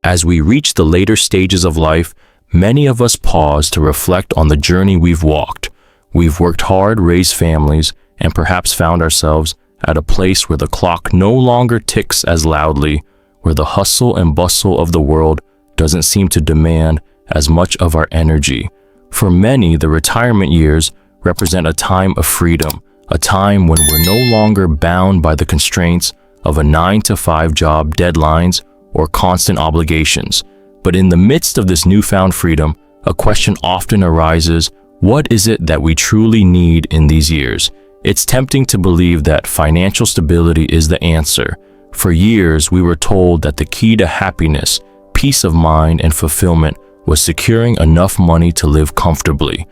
As we reach the later stages of life, many of us pause to reflect on the journey we've walked. We've worked hard, raised families, and perhaps found ourselves at a place where the clock no longer ticks as loudly, where the hustle and bustle of the world doesn't seem to demand as much of our energy. For many, the retirement years represent a time of freedom, a time when we're no longer bound by the constraints of a 9-to-5 job, deadlines, or constant obligations. But in the midst of this newfound freedom, a question often arises: what is it that we truly need in these years? It's tempting to believe that financial stability is the answer. For years, we were told that the key to happiness, peace of mind, and fulfillment was securing enough money to live comfortably.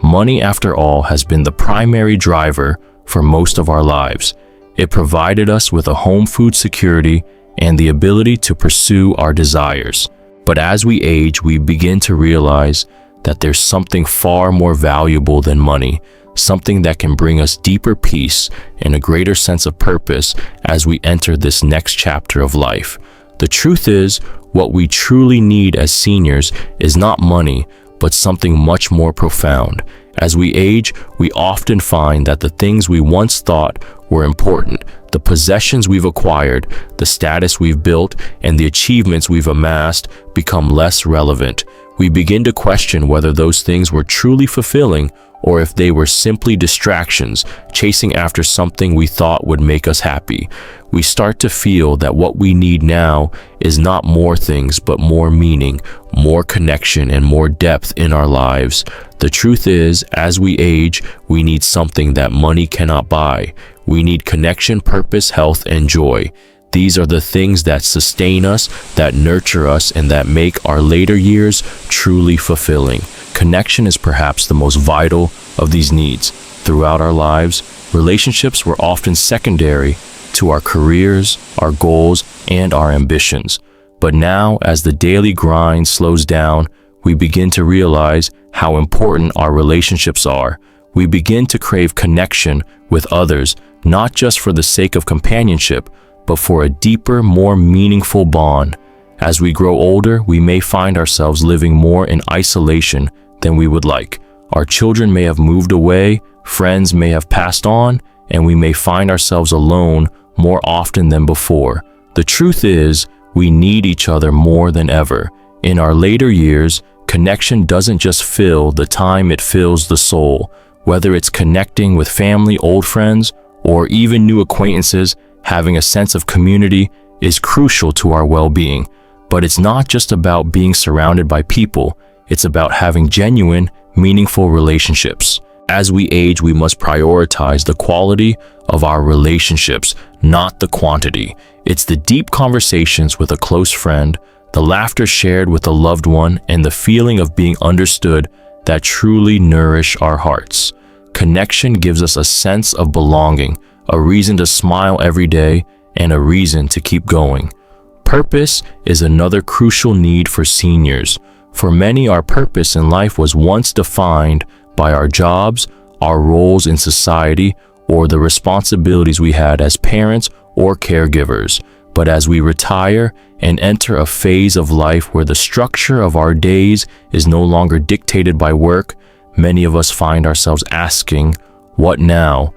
Money, after all, has been the primary driver for most of our lives. It provided us with a home, food security, and the ability to pursue our desires. But as we age, we begin to realize that there's something far more valuable than money, something that can bring us deeper peace and a greater sense of purpose as we enter this next chapter of life. The truth is, what we truly need as seniors is not money, but something much more profound. As we age, we often find that the things we once thought were important, the possessions we've acquired, the status we've built, and the achievements we've amassed become less relevant. We begin to question whether those things were truly fulfilling or if they were simply distractions, chasing after something we thought would make us happy. We start to feel that what we need now is not more things, but more meaning, more connection, and more depth in our lives. The truth is, as we age, we need something that money cannot buy. We need connection, purpose, health, and joy. These are the things that sustain us, that nurture us, and that make our later years truly fulfilling. Connection is perhaps the most vital of these needs. Throughout our lives, relationships were often secondary to our careers, our goals, and our ambitions. But now, as the daily grind slows down, we begin to realize how important our relationships are. We begin to crave connection with others, not just for the sake of companionship, but for a deeper, more meaningful bond. As we grow older, we may find ourselves living more in isolation than we would like. Our children may have moved away, friends may have passed on, and we may find ourselves alone more often than before. The truth is, we need each other more than ever. In our later years, connection doesn't just fill the time, it fills the soul. Whether it's connecting with family, old friends, or even new acquaintances, having a sense of community is crucial to our well-being. But it's not just about being surrounded by people, it's about having genuine, meaningful relationships. As we age, we must prioritize the quality of our relationships, not the quantity. It's the deep conversations with a close friend, the laughter shared with a loved one, and the feeling of being understood that truly nourish our hearts. Connection gives us a sense of belonging, a reason to smile every day, and a reason to keep going. Purpose is another crucial need for seniors. For many, our purpose in life was once defined by our jobs, our roles in society, or the responsibilities we had as parents or caregivers. But as we retire and enter a phase of life where the structure of our days is no longer dictated by work, many of us find ourselves asking, what now?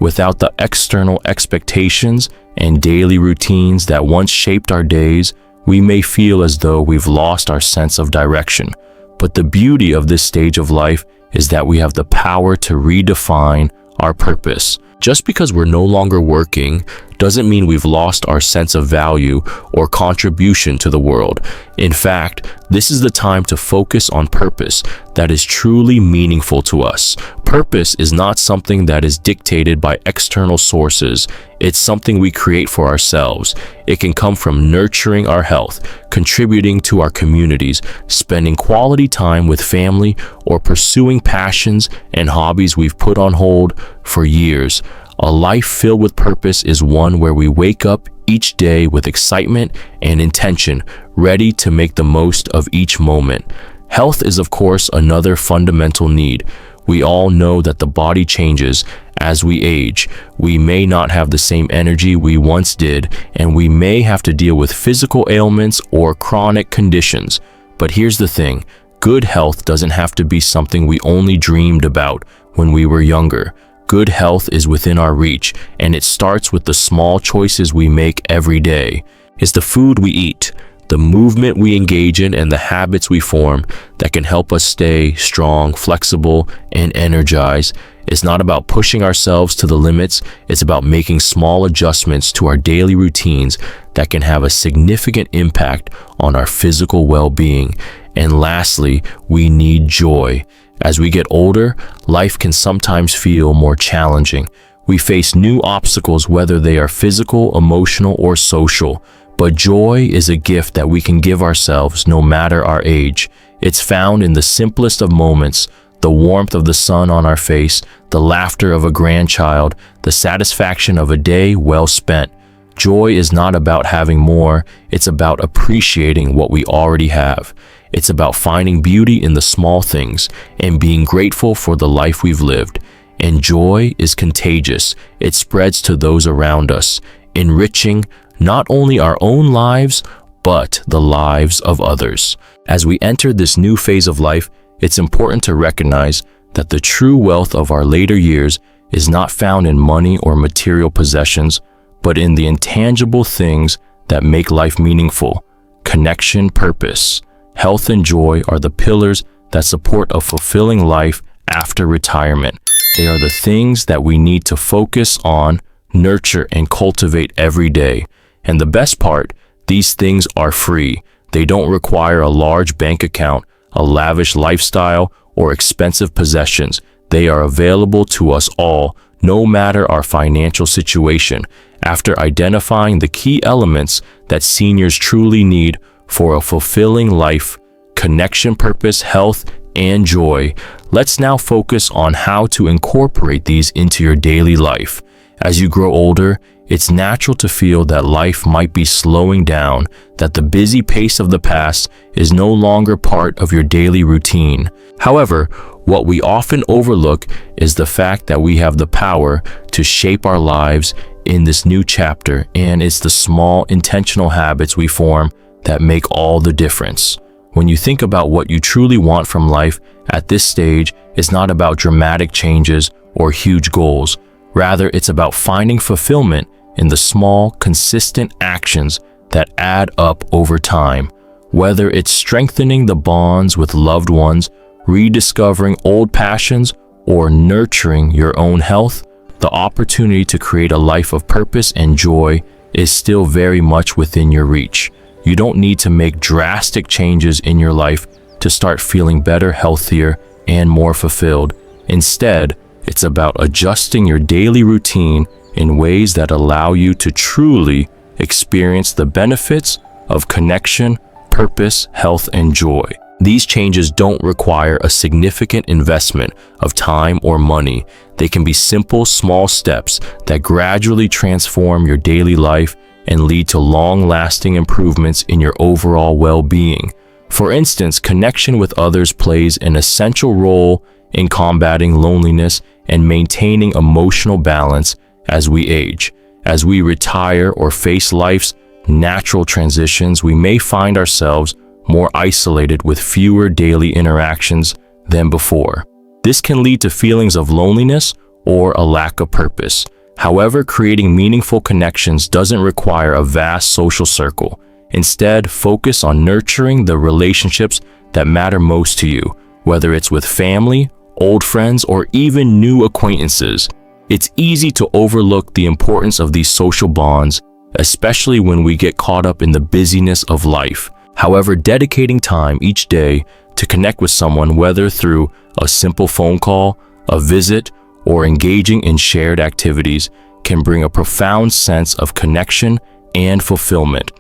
Without the external expectations and daily routines that once shaped our days, we may feel as though we've lost our sense of direction. But the beauty of this stage of life is that we have the power to redefine our purpose. Just because we're no longer working doesn't mean we've lost our sense of value or contribution to the world. In fact, this is the time to focus on purpose that is truly meaningful to us. Purpose is not something that is dictated by external sources. It's something we create for ourselves. It can come from nurturing our health, contributing to our communities, spending quality time with family, or pursuing passions and hobbies we've put on hold for years. A life filled with purpose is one where we wake up each day with excitement and intention, ready to make the most of each moment. Health is, of course, another fundamental need. We all know that the body changes as we age. We may not have the same energy we once did, and we may have to deal with physical ailments or chronic conditions. But here's the thing, good health doesn't have to be something we only dreamed about when we were younger. Good health is within our reach, and it starts with the small choices we make every day. It's the food we eat, the movement we engage in, and the habits we form that can help us stay strong, flexible, and energized. It's not about pushing ourselves to the limits. It's about making small adjustments to our daily routines that can have a significant impact on our physical well-being. And lastly, we need joy. As we get older, life can sometimes feel more challenging. We face new obstacles, whether they are physical, emotional, or social. But joy is a gift that we can give ourselves no matter our age. It's found in the simplest of moments, the warmth of the sun on our face, the laughter of a grandchild, the satisfaction of a day well spent. Joy is not about having more, it's about appreciating what we already have. It's about finding beauty in the small things and being grateful for the life we've lived. And joy is contagious. It spreads to those around us, enriching not only our own lives, but the lives of others. As we enter this new phase of life, it's important to recognize that the true wealth of our later years is not found in money or material possessions, but in the intangible things that make life meaningful. Connection, purpose, health, and joy are the pillars that support a fulfilling life after retirement. They are the things that we need to focus on, nurture, and cultivate every day. And the best part, these things are free. They don't require a large bank account, a lavish lifestyle, or expensive possessions. They are available to us all, no matter our financial situation. After identifying the key elements that seniors truly need for a fulfilling life, connection, purpose, health, and joy, let's now focus on how to incorporate these into your daily life. As you grow older, it's natural to feel that life might be slowing down, that the busy pace of the past is no longer part of your daily routine. However, what we often overlook is the fact that we have the power to shape our lives in this new chapter, and it's the small, intentional habits we form that make all the difference. When you think about what you truly want from life at this stage, it's not about dramatic changes or huge goals. Rather, it's about finding fulfillment in the small, consistent actions that add up over time. Whether it's strengthening the bonds with loved ones, rediscovering old passions, or nurturing your own health, the opportunity to create a life of purpose and joy is still very much within your reach. You don't need to make drastic changes in your life to start feeling better, healthier, and more fulfilled. Instead, it's about adjusting your daily routine in ways that allow you to truly experience the benefits of connection, purpose, health, and joy. These changes don't require a significant investment of time or money. They can be simple, small steps that gradually transform your daily life and lead to long-lasting improvements in your overall well-being. For instance, connection with others plays an essential role in combating loneliness and maintaining emotional balance as we age. As we retire or face life's natural transitions, we may find ourselves more isolated with fewer daily interactions than before. This can lead to feelings of loneliness or a lack of purpose. However, creating meaningful connections doesn't require a vast social circle. Instead, focus on nurturing the relationships that matter most to you, whether it's with family, old friends, or even new acquaintances. It's easy to overlook the importance of these social bonds, especially when we get caught up in the busyness of life. However, dedicating time each day to connect with someone, whether through a simple phone call, a visit, or engaging in shared activities, can bring a profound sense of connection and fulfillment.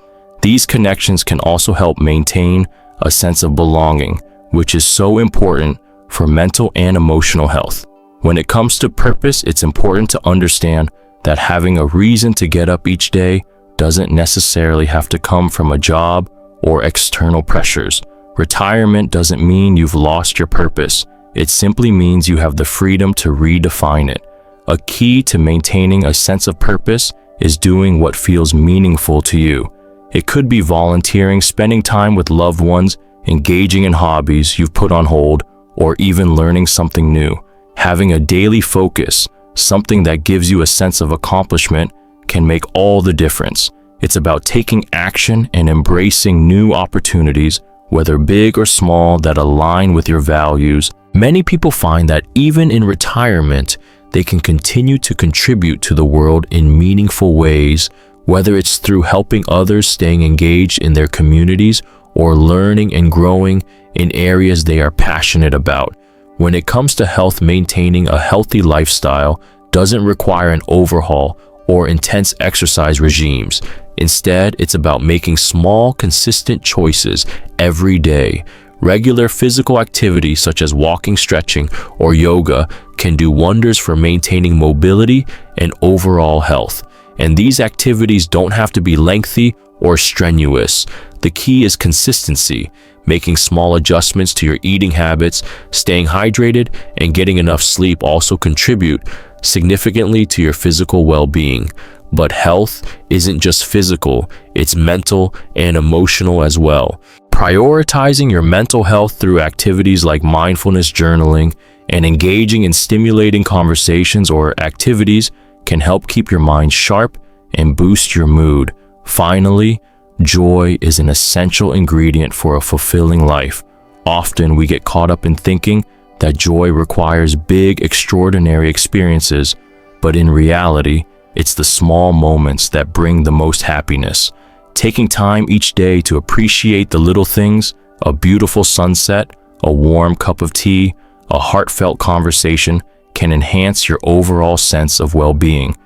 These connections can also help maintain a sense of belonging, which is so important for mental and emotional health. When it comes to purpose, it's important to understand that having a reason to get up each day doesn't necessarily have to come from a job or external pressures. Retirement doesn't mean you've lost your purpose. It simply means you have the freedom to redefine it. A key to maintaining a sense of purpose is doing what feels meaningful to you. It could be volunteering, spending time with loved ones, engaging in hobbies you've put on hold, or even learning something new. Having a daily focus, something that gives you a sense of accomplishment, can make all the difference. It's about taking action and embracing new opportunities, whether big or small, that align with your values. Many people find that even in retirement, they can continue to contribute to the world in meaningful ways, whether it's through helping others, staying engaged in their communities, or learning and growing in areas they are passionate about. When it comes to health, maintaining a healthy lifestyle doesn't require an overhaul or intense exercise regimes. Instead, it's about making small, consistent choices every day. Regular physical activity such as walking, stretching, or yoga can do wonders for maintaining mobility and overall health. And these activities don't have to be lengthy or strenuous. The key is consistency. Making small adjustments to your eating habits, staying hydrated, and getting enough sleep also contribute significantly to your physical well-being. But health isn't just physical, it's mental and emotional as well. Prioritizing your mental health through activities like mindfulness, journaling, and engaging in stimulating conversations or activities can help keep your mind sharp and boost your mood. Finally, joy is an essential ingredient for a fulfilling life. Often we get caught up in thinking that joy requires big, extraordinary experiences, but in reality, it's the small moments that bring the most happiness. Taking time each day to appreciate the little things, a beautiful sunset, a warm cup of tea, a heartfelt conversation, can enhance your overall sense of well-being.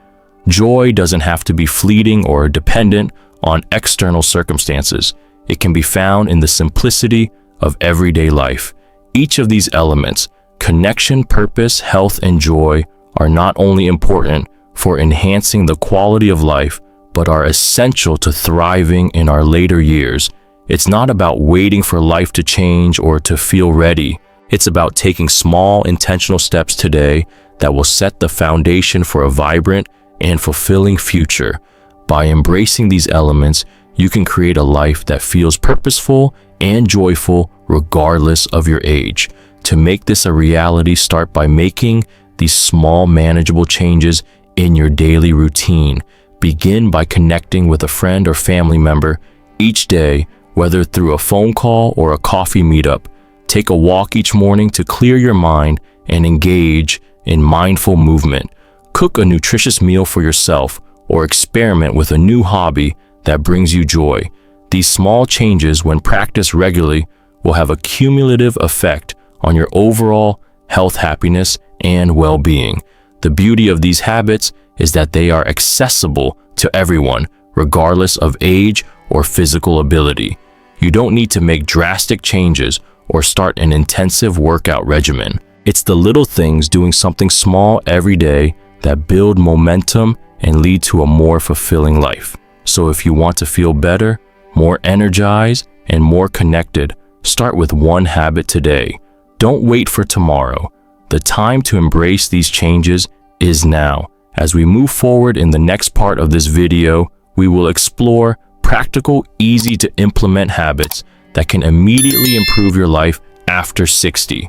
Joy doesn't have to be fleeting or dependent on external circumstances. It can be found in the simplicity of everyday life. Each of these elements, connection, purpose, health, and joy, are not only important for enhancing the quality of life, but are essential to thriving in our later years. It's not about waiting for life to change or to feel ready. It's about taking small, intentional steps today that will set the foundation for a vibrant and fulfilling future. By embracing these elements, you can create a life that feels purposeful and joyful regardless of your age. To make this a reality, start by making these small, manageable changes in your daily routine. Begin by connecting with a friend or family member each day, whether through a phone call or a coffee meetup. Take a walk each morning to clear your mind and engage in mindful movement. Cook a nutritious meal for yourself or experiment with a new hobby that brings you joy. These small changes, when practiced regularly, will have a cumulative effect on your overall health, happiness, and well-being. The beauty of these habits is that they are accessible to everyone, regardless of age or physical ability. You don't need to make drastic changes or start an intensive workout regimen. It's the little things, doing something small every day, that build momentum and lead to a more fulfilling life. So if you want to feel better, more energized, and more connected, start with one habit today. Don't wait for tomorrow. The time to embrace these changes is now. As we move forward in the next part of this video, we will explore practical, easy to implement habits that can immediately improve your life after 60.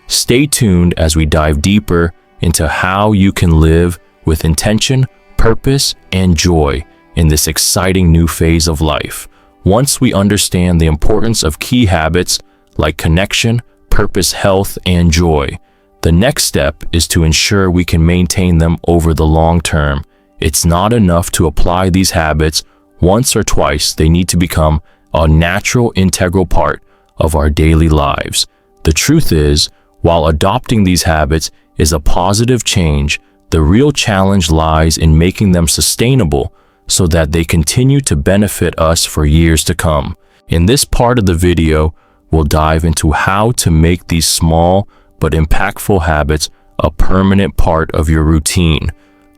Stay tuned as we dive deeper into how you can live with intention, purpose, and joy in this exciting new phase of life. Once we understand the importance of key habits like connection, purpose, health, and joy, the next step is to ensure we can maintain them over the long term. It's not enough to apply these habits once or twice. They need to become a natural, integral part of our daily lives. The truth is, while adopting these habits is a positive change, the real challenge lies in making them sustainable so that they continue to benefit us for years to come. In this part of the video, we'll dive into how to make these small but impactful habits a permanent part of your routine.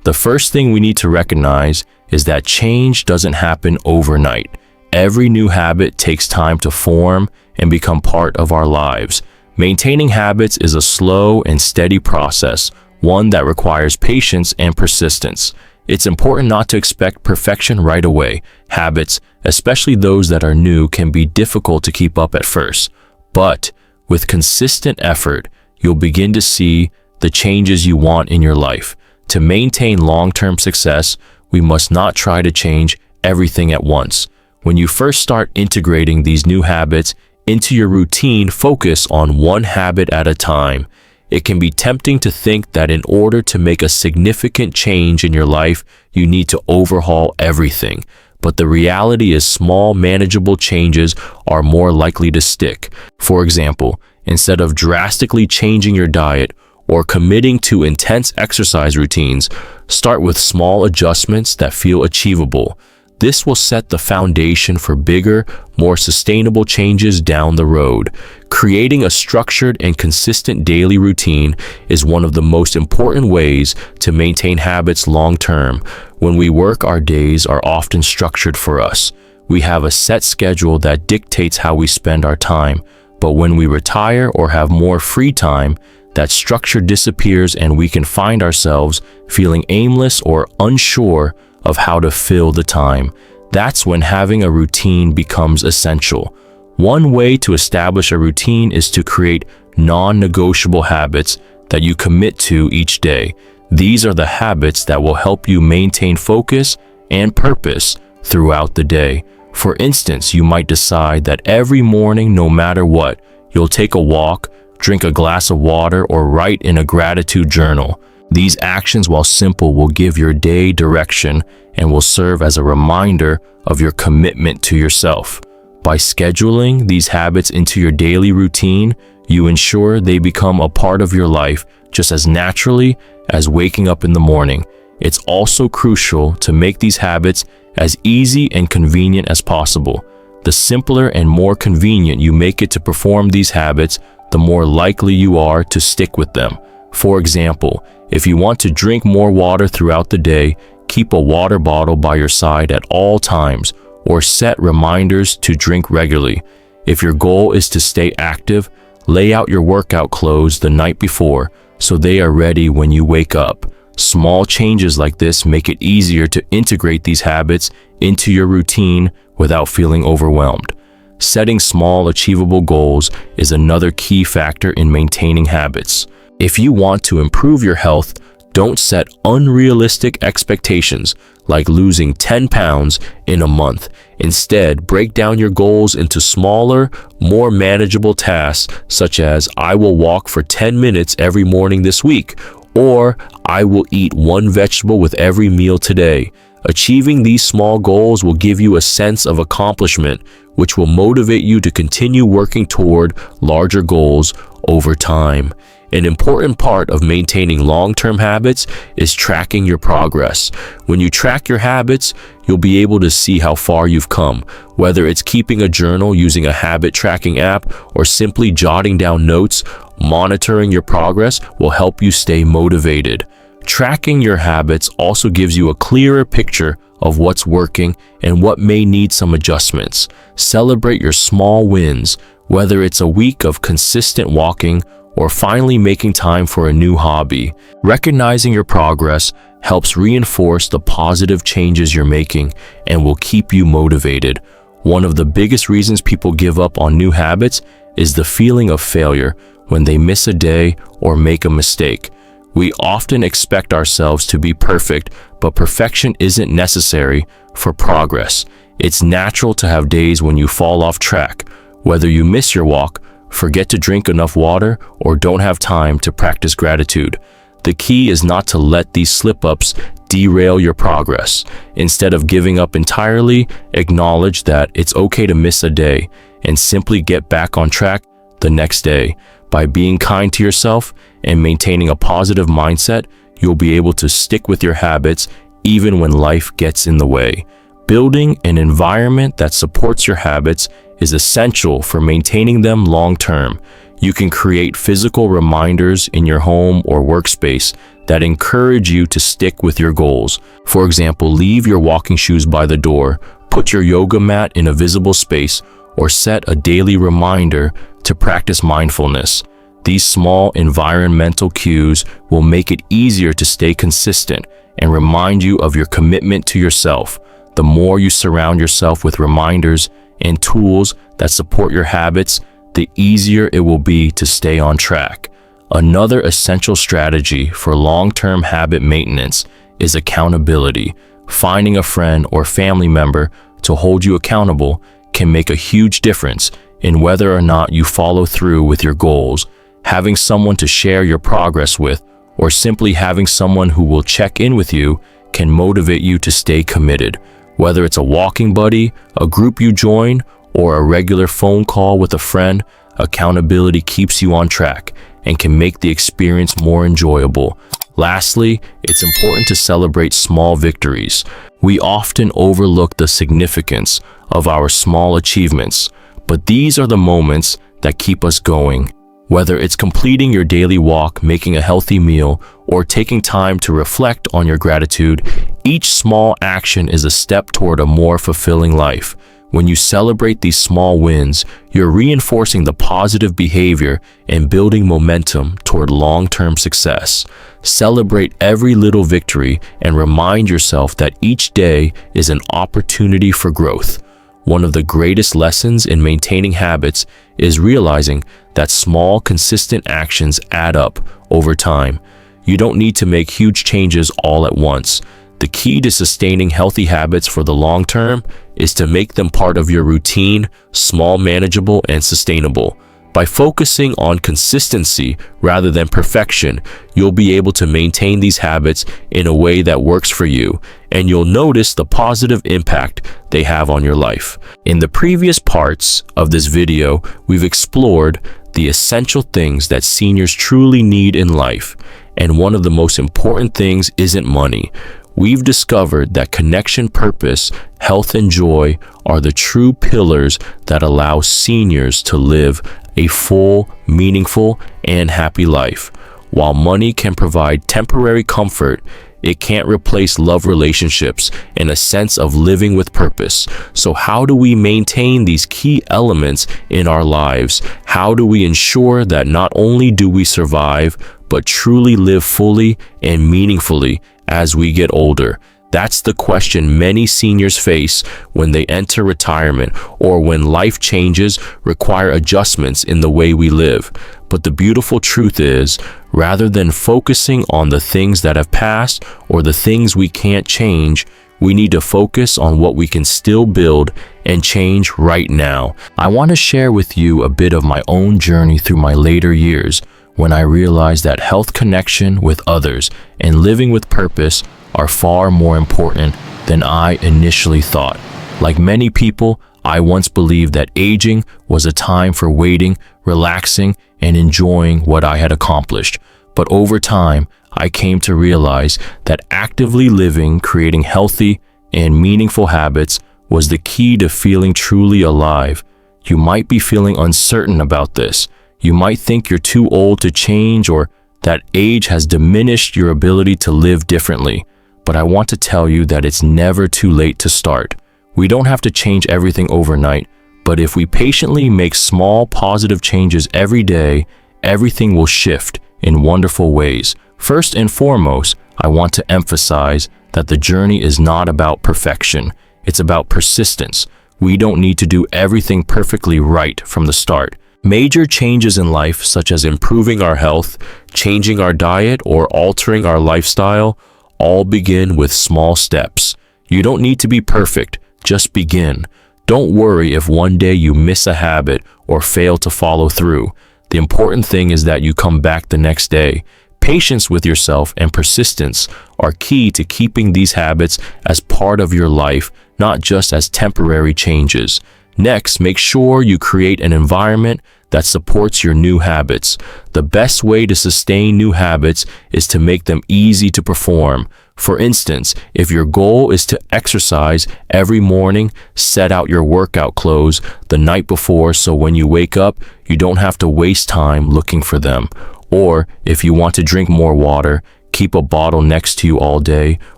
The first thing we need to recognize is that change doesn't happen overnight. Every new habit takes time to form and become part of our lives. Maintaining habits is a slow and steady process, one that requires patience and persistence. It's important not to expect perfection right away. Habits, especially those that are new, can be difficult to keep up at first. But with consistent effort, you'll begin to see the changes you want in your life. To maintain long-term success, we must not try to change everything at once. When you first start integrating these new habits into your routine, focus on one habit at a time. It can be tempting to think that in order to make a significant change in your life, you need to overhaul everything. But the reality is small, manageable changes are more likely to stick. For example, instead of drastically changing your diet or committing to intense exercise routines, start with small adjustments that feel achievable. This will set the foundation for bigger, more sustainable changes down the road. Creating a structured and consistent daily routine is one of the most important ways to maintain habits long term. When we work, our days are often structured for us. We have a set schedule that dictates how we spend our time. But when we retire or have more free time, that structure disappears and we can find ourselves feeling aimless or unsure of how to fill the time. That's when having a routine becomes essential. One way to establish a routine is to create non-negotiable habits that you commit to each day. These are the habits that will help you maintain focus and purpose throughout the day. For instance, you might decide that every morning, no matter what, you'll take a walk, drink a glass of water, or write in a gratitude journal. These actions, while simple, will give your day direction and will serve as a reminder of your commitment to yourself. By scheduling these habits into your daily routine, you ensure they become a part of your life just as naturally as waking up in the morning. It's also crucial to make these habits as easy and convenient as possible. The simpler and more convenient you make it to perform these habits, the more likely you are to stick with them. For example, if you want to drink more water throughout the day, keep a water bottle by your side at all times or set reminders to drink regularly. If your goal is to stay active, lay out your workout clothes the night before so they are ready when you wake up. Small changes like this make it easier to integrate these habits into your routine without feeling overwhelmed. Setting small, achievable goals is another key factor in maintaining habits. If you want to improve your health, don't set unrealistic expectations like losing 10 pounds in a month. Instead, break down your goals into smaller, more manageable tasks, such as I will walk for 10 minutes every morning this week, or I will eat one vegetable with every meal today. Achieving these small goals will give you a sense of accomplishment, which will motivate you to continue working toward larger goals over time. An important part of maintaining long-term habits is tracking your progress. When you track your habits, you'll be able to see how far you've come. Whether it's keeping a journal using a habit tracking app or simply jotting down notes, monitoring your progress will help you stay motivated. Tracking your habits also gives you a clearer picture of what's working and what may need some adjustments. Celebrate your small wins, whether it's a week of consistent walking or finally making time for a new hobby. Recognizing your progress helps reinforce the positive changes you're making and will keep you motivated. One of the biggest reasons people give up on new habits is the feeling of failure when they miss a day or make a mistake. We often expect ourselves to be perfect, but perfection isn't necessary for progress. It's natural to have days when you fall off track, whether you miss your walk, forget to drink enough water, or don't have time to practice gratitude. The key is not to let these slip-ups derail your progress. Instead of giving up entirely, acknowledge that it's okay to miss a day and simply get back on track the next day. By being kind to yourself and maintaining a positive mindset, you'll be able to stick with your habits even when life gets in the way. Building an environment that supports your habits is essential for maintaining them long term. You can create physical reminders in your home or workspace that encourage you to stick with your goals. For example, leave your walking shoes by the door, put your yoga mat in a visible space, or set a daily reminder to practice mindfulness. These small environmental cues will make it easier to stay consistent and remind you of your commitment to yourself. The more you surround yourself with reminders and tools that support your habits, the easier it will be to stay on track. Another essential strategy for long-term habit maintenance is accountability. Finding a friend or family member to hold you accountable can make a huge difference in whether or not you follow through with your goals. Having someone to share your progress with, or simply having someone who will check in with you, can motivate you to stay committed. Whether it's a walking buddy, a group you join, or a regular phone call with a friend, accountability keeps you on track and can make the experience more enjoyable. Lastly, it's important to celebrate small victories. We often overlook the significance of our small achievements, but these are the moments that keep us going. Whether it's completing your daily walk, making a healthy meal, or taking time to reflect on your gratitude, each small action is a step toward a more fulfilling life. When you celebrate these small wins, you're reinforcing the positive behavior and building momentum toward long-term success. Celebrate every little victory and remind yourself that each day is an opportunity for growth. One of the greatest lessons in maintaining habits is realizing that small, consistent actions add up over time. You don't need to make huge changes all at once. The key to sustaining healthy habits for the long term is to make them part of your routine, small, manageable, and sustainable. By focusing on consistency rather than perfection, you'll be able to maintain these habits in a way that works for you, and you'll notice the positive impact they have on your life. In the previous parts of this video, we've explored the essential things that seniors truly need in life, and one of the most important things isn't money. We've discovered that connection, purpose, health, and joy are the true pillars that allow seniors to live a full, meaningful, and happy life. While money can provide temporary comfort, it can't replace love, relationships, and a sense of living with purpose. So how do we maintain these key elements in our lives? How do we ensure that not only do we survive, but truly live fully and meaningfully as we get older? That's the question many seniors face when they enter retirement or when life changes require adjustments in the way we live. But the beautiful truth is, rather than focusing on the things that have passed or the things we can't change, we need to focus on what we can still build and change right now. I want to share with you a bit of my own journey through my later years, when I realized that health, connection with others, and living with purpose are far more important than I initially thought. Like many people, I once believed that aging was a time for waiting, relaxing, and enjoying what I had accomplished. But over time, I came to realize that actively living, creating healthy and meaningful habits was the key to feeling truly alive. You might be feeling uncertain about this. You might think you're too old to change or that age has diminished your ability to live differently. But I want to tell you that it's never too late to start. We don't have to change everything overnight, but if we patiently make small positive changes every day, everything will shift in wonderful ways. First and foremost, I want to emphasize that the journey is not about perfection. It's about persistence. We don't need to do everything perfectly right from the start. Major changes in life, such as improving our health, changing our diet, or altering our lifestyle, all begin with small steps. You don't need to be perfect, just begin. Don't worry if one day you miss a habit or fail to follow through. The important thing is that you come back the next day. Patience with yourself and persistence are key to keeping these habits as part of your life, not just as temporary changes. Next, make sure you create an environment that supports your new habits. The best way to sustain new habits is to make them easy to perform. For instance, if your goal is to exercise every morning, set out your workout clothes the night before so when you wake up, you don't have to waste time looking for them. Or if you want to drink more water, keep a bottle next to you all day,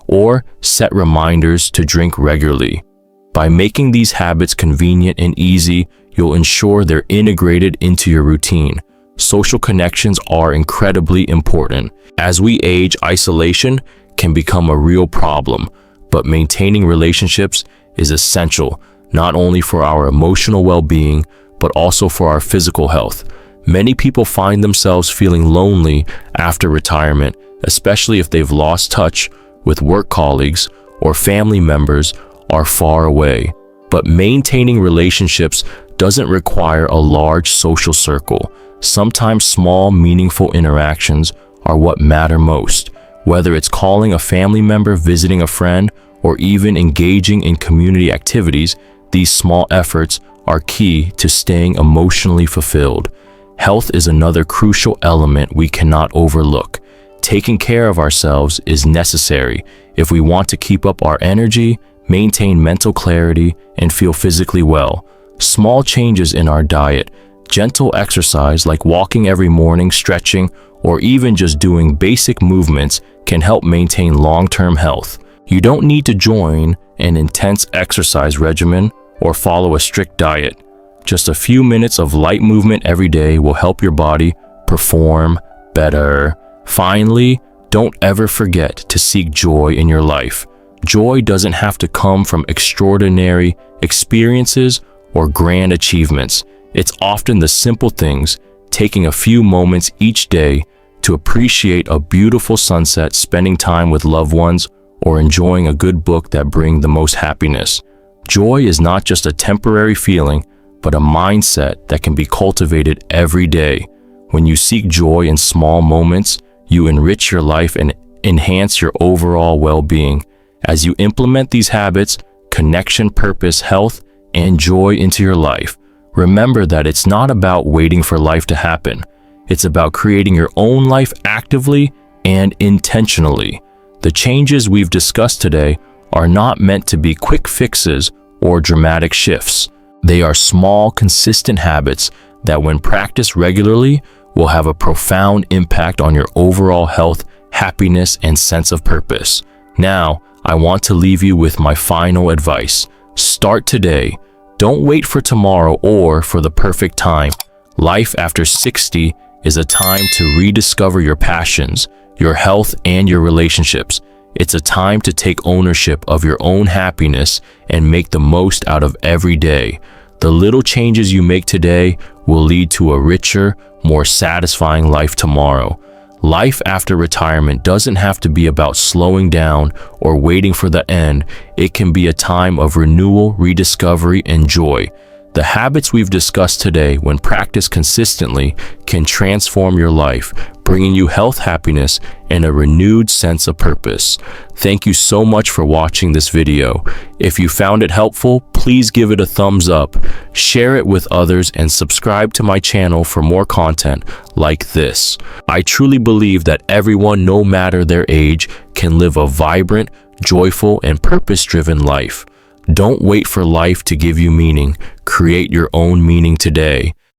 or set reminders to drink regularly. By making these habits convenient and easy, you'll ensure they're integrated into your routine. Social connections are incredibly important. As we age, isolation can become a real problem, but maintaining relationships is essential, not only for our emotional well-being, but also for our physical health. Many people find themselves feeling lonely after retirement, especially if they've lost touch with work colleagues or family members are far away. But maintaining relationships doesn't require a large social circle. Sometimes small, meaningful interactions are what matter most. Whether it's calling a family member, visiting a friend, or even engaging in community activities, these small efforts are key to staying emotionally fulfilled. Health is another crucial element we cannot overlook. Taking care of ourselves is necessary if we want to keep up our energy, maintain mental clarity, and feel physically well. Small changes in our diet, gentle exercise like walking every morning, stretching, or even just doing basic movements can help maintain long-term health. You don't need to join an intense exercise regimen or follow a strict diet. Just a few minutes of light movement every day will help your body perform better. Finally, don't ever forget to seek joy in your life. Joy doesn't have to come from extraordinary experiences or grand achievements. It's often the simple things, taking a few moments each day to appreciate a beautiful sunset, spending time with loved ones, or enjoying a good book that bring the most happiness. Joy is not just a temporary feeling, but a mindset that can be cultivated every day. When you seek joy in small moments, you enrich your life and enhance your overall well-being. As you implement these habits, connection, purpose, health, and joy into your life, remember that it's not about waiting for life to happen. It's about creating your own life actively and intentionally. The changes we've discussed today are not meant to be quick fixes or dramatic shifts. They are small, consistent habits that, when practiced regularly, will have a profound impact on your overall health, happiness, and sense of purpose. Now, I want to leave you with my final advice. Start today. Don't wait for tomorrow or for the perfect time. Life after 60 is a time to rediscover your passions, your health, and your relationships. It's a time to take ownership of your own happiness and make the most out of every day. The little changes you make today will lead to a richer, more satisfying life tomorrow. Life after retirement doesn't have to be about slowing down or waiting for the end. It can be a time of renewal, rediscovery, and joy. The habits we've discussed today, when practiced consistently, can transform your life, bringing you health, happiness, and a renewed sense of purpose. Thank you so much for watching this video. If you found it helpful, please give it a thumbs up, share it with others, and subscribe to my channel for more content like this. I truly believe that everyone, no matter their age, can live a vibrant, joyful, and purpose-driven life. Don't wait for life to give you meaning. Create your own meaning today.